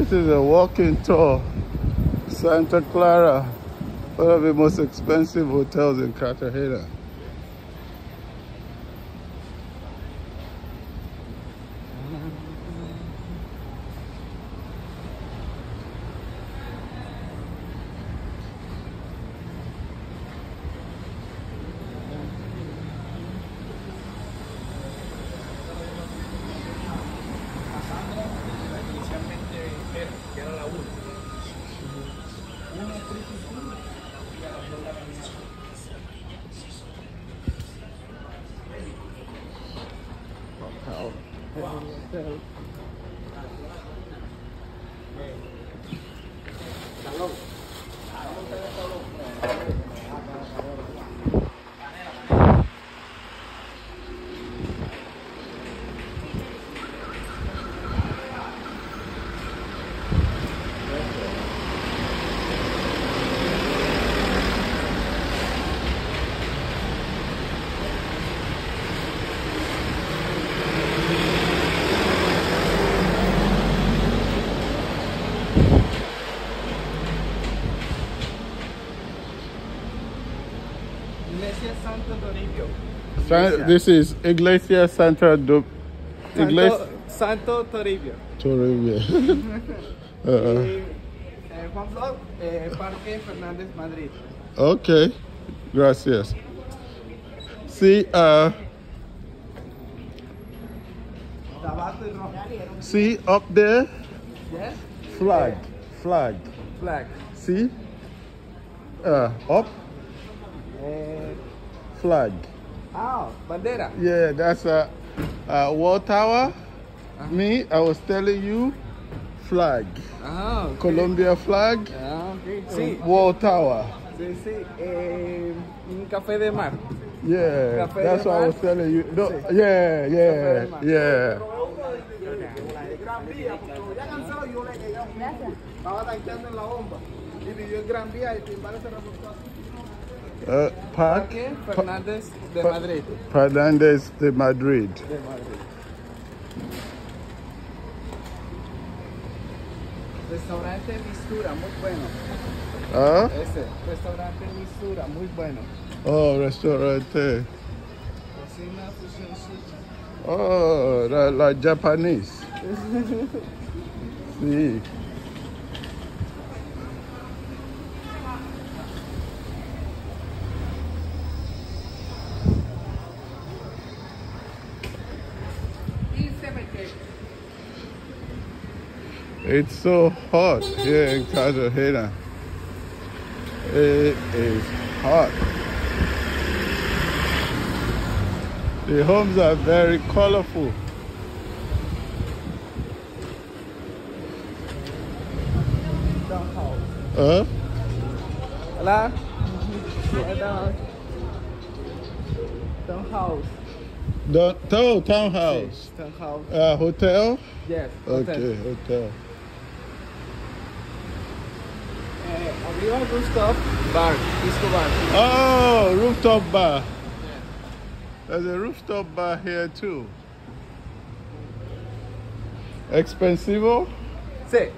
This is a walking tour. Santa Clara, one of the most expensive hotels in Cartagena. This is Iglesia Santo Toribio. Toribio. Juan Blog, Parque Fernández, Madrid. Okay, gracias. See, see up there? Yes. Flag. See? Up. Flag. Oh, bandera. Yeah, that's a wall tower. Me, I was telling you, flag. Okay. Colombia flag. Okay. Sí. Wall tower. Sí, sí. Un café de mar. Yeah, Café that's what I was telling you. No, Sí. yeah. Parque Fernández de Madrid. Fernández de Madrid. Restaurante Mistura, muy bueno. Ese, restaurante Mistura, muy bueno. Oh, restaurante. Cocina fusion sushi. Oh, like Japanese. Sí. It's so hot here in Cartagena. It is hot. The homes are very colorful. Hola. Townhouse. Townhouse. Townhouse. Hotel? Yes. Okay, hotel. Arriba rooftop bar, disco bar. Oh, rooftop bar. There's a rooftop bar here too. Expensivo? Sí.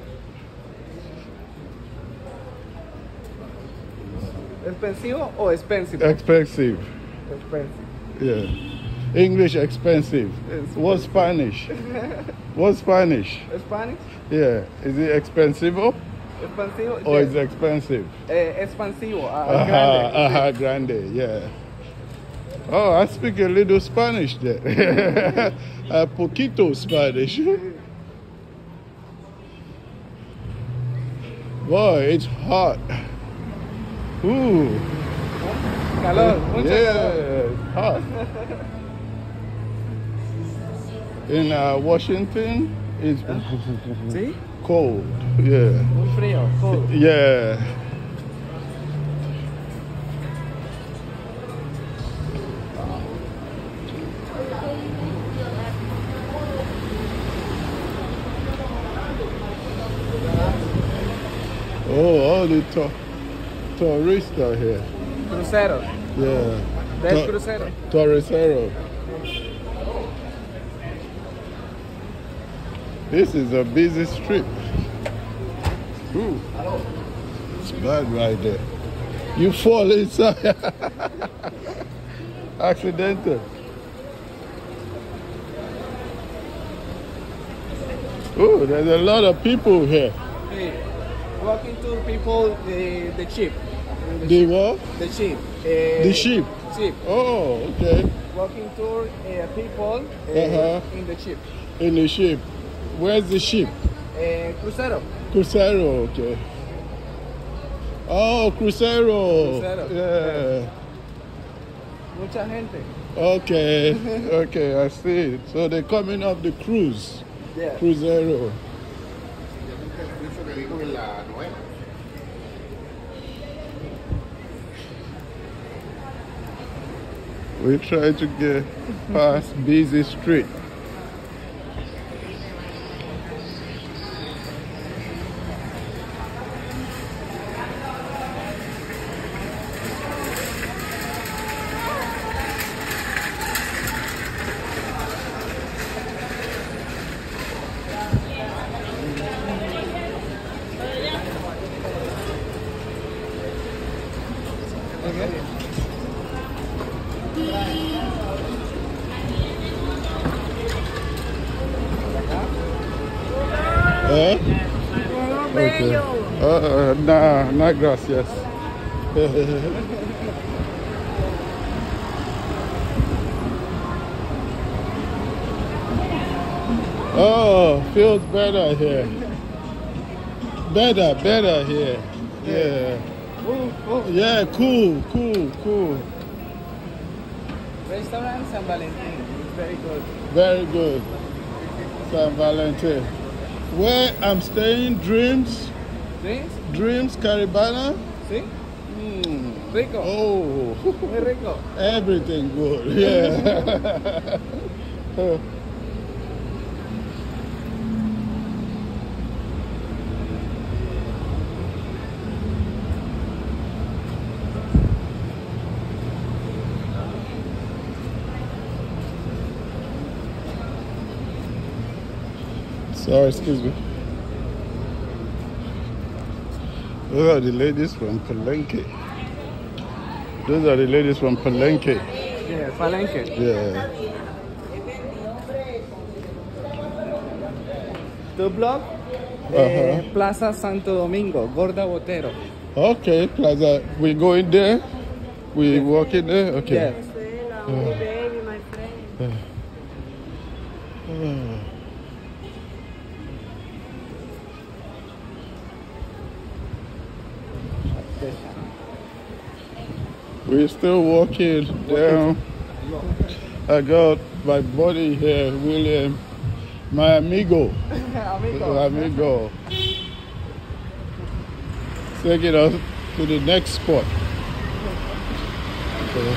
¿Expensivo o expensive? Expensive. Expensive. Yeah. English expensive. What's Spanish? What's Spanish? Spanish? Yeah. Is it expensivo? Expansivo. Or Yes. is it expensive? Expansivo. Grande. Grande, yeah. Oh, I speak a little Spanish there. A poquito Spanish. Boy, it's hot. Ooh. Calor. Mucho Yeah, calor. it's hot. In Washington, it's ¿Sí? cold. Yeah. Muy frío. Cold. Yeah. Oh, all the tourists are here. Crucero. Yeah. Del crucero. Torrecero. This is a busy strip. Ooh. It's bad right there. You fall inside. Accidental. Oh, there's a lot of people here. Hey, walking tour people, the sheep. The what? The sheep. The sheep. Sheep. Oh, okay. Walking tour people in the ship. In the ship. Where's the ship? Crucero. Crucero, okay. Oh, Crucero. Crucero. Yeah. Mucha gente. Okay, okay, I see it. So they're coming off the cruise. Yeah. Crucero. We try to get past busy street. Eh? Okay. Nah, gracias. Oh, feels better here. Better here. Yeah. Yeah, cool. Restaurant San Valentin. It's very good. Very good. San Valentin. Where I'm staying, Dreams, Caribana. See? Rico. Oh, Muy rico. everything good. Yeah. Sorry, excuse me. Those are the ladies from Palenque. Yeah, Palenque. Yeah. The block, Plaza Santo Domingo, Gorda Botero. Okay, Plaza. We go in there? We walk in there? Okay. Yes. Baby, my friend. We're still walking down. I got my buddy here, William, my amigo. Amigo. Taking us to the next spot. Okay.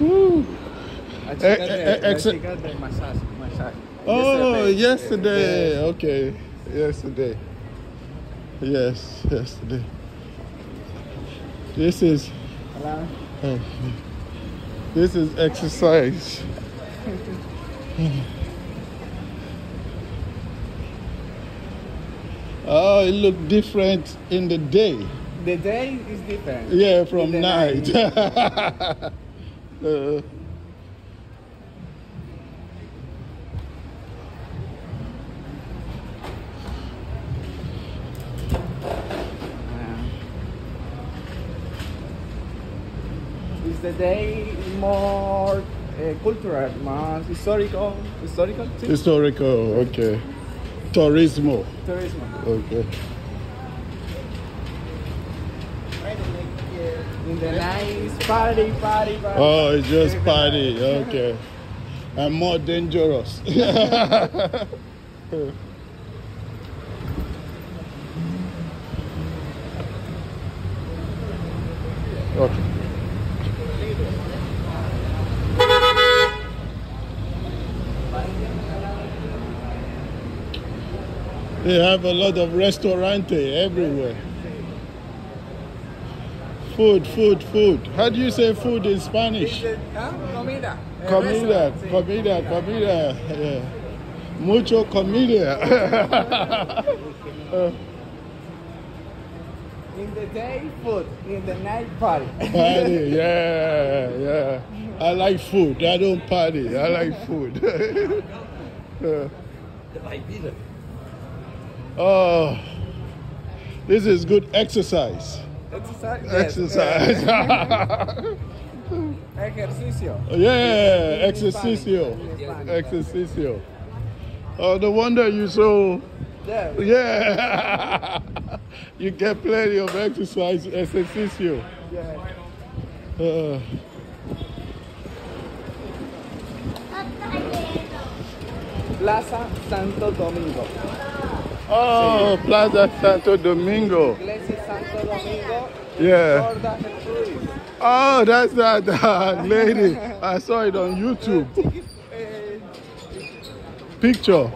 Woo. Massage. Oh, yesterday. Okay. Yesterday. Yes, yesterday. This is exercise. Oh, it looked different in the day. The day is different. Yeah, from night. Is the day more cultural, more historical? ¿Sí? Historical, okay. Tourismo. Okay. In the night, party. Oh, it's just party, okay. And more dangerous. Okay. They have a lot of restaurants everywhere. Food. How do you say food in Spanish? Comida. Comida. Restaurant, sí. Comida. Yeah. Mucho comida. In the day, food. In the night, party. Party, yeah. I like food. I don't party. I like food. Oh, this is good exercise. Exercise? Exercise. Ejercicio. Yeah, exercicio. Oh, no wonder you so... Yeah. You get plenty of exercise, ejercicio. Yeah. Plaza Santo Domingo. Oh, Plaza Santo Domingo. Iglesia Santo Domingo. Yeah. Gorda Gertrudis. Oh, that's that lady. I saw it on YouTube. Picture.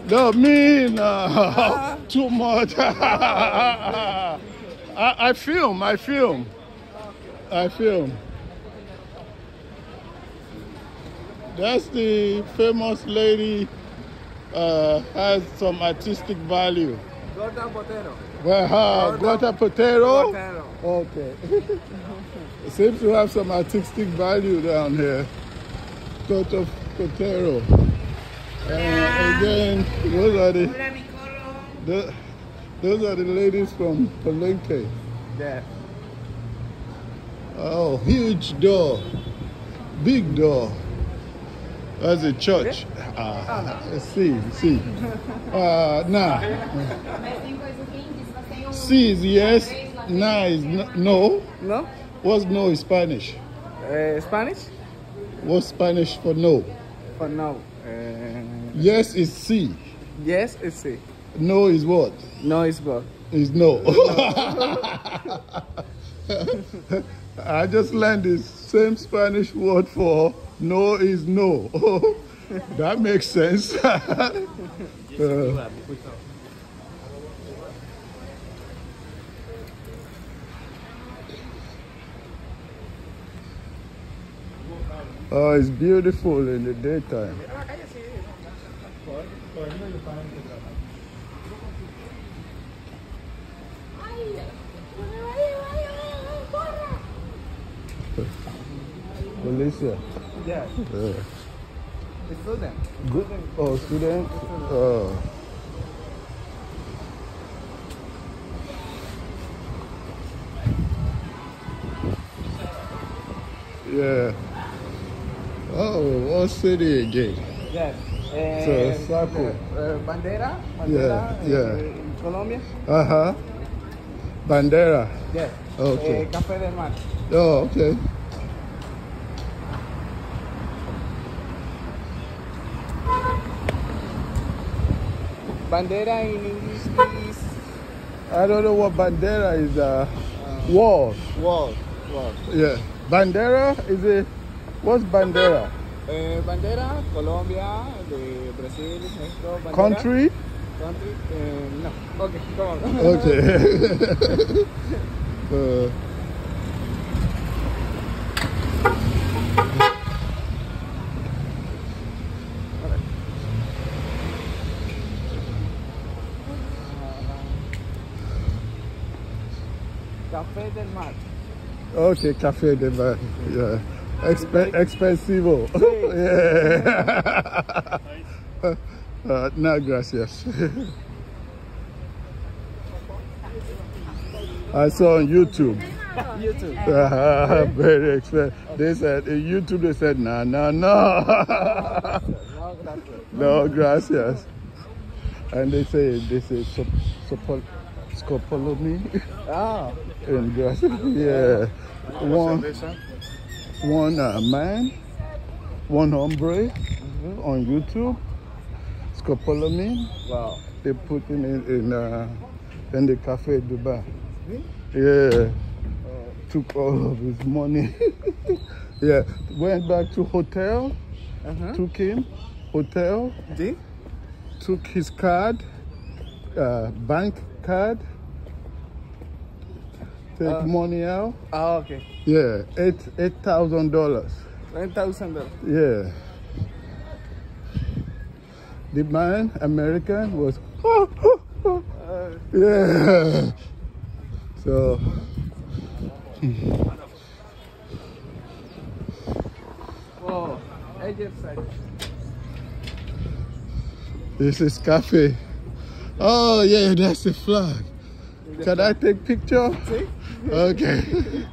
No, me, no. Too much. I film. That's the famous lady, has some artistic value. Gorda Potero. Well, Gorda Potero? Potero. Okay. It seems to have some artistic value down here. Gorda Potero. Again, those are the ladies from Palenque. Yeah. Oh, huge door. Big door. That's a church. See. Nah. C is yes. Nah is no. No? What's no in Spanish? Spanish? What's Spanish for no? For no. Yes is C. Yes, it's C. No is what? No is what? Is no. I just learned this same Spanish word for no is no. That makes sense. Oh, it's beautiful in the daytime. Alicia. Yeah. Student. Good. Oh, student. Oh. Yeah. Oh, what city again? Yes. So, Saco. Bandera. Yeah. In Colombia. Bandera. Yes. Okay. Café del Mar. Oh, okay. Bandera in English is... I don't know what bandera is. Wall. Wall. Yeah. Bandera is a... What's bandera? Bandera, Colombia, de Brazil, Mexico. Bandera. Country? No. Okay, come on. Okay. Café del Mar. Okay, Café del Mar. Yeah. Expensivo. Yeah. No, gracias. I saw on YouTube. Very expensive. They said, in YouTube they said, no. No, gracias. And they say scopolomy. And gracias. Yeah. One man, one hombre on YouTube. Scopolomy. Wow. They put in the Cafe Dubai. Yeah. Took all of his money. Yeah. Went back to hotel. Took him. Hotel. Took his card. Bank card. take money out. Ah, okay. Yeah, $8,000. $9,000. Yeah. The man, American, was yeah. So Whoa, exercise. This is cafe. Oh yeah, that's the flag. Can I take picture? See? Okay.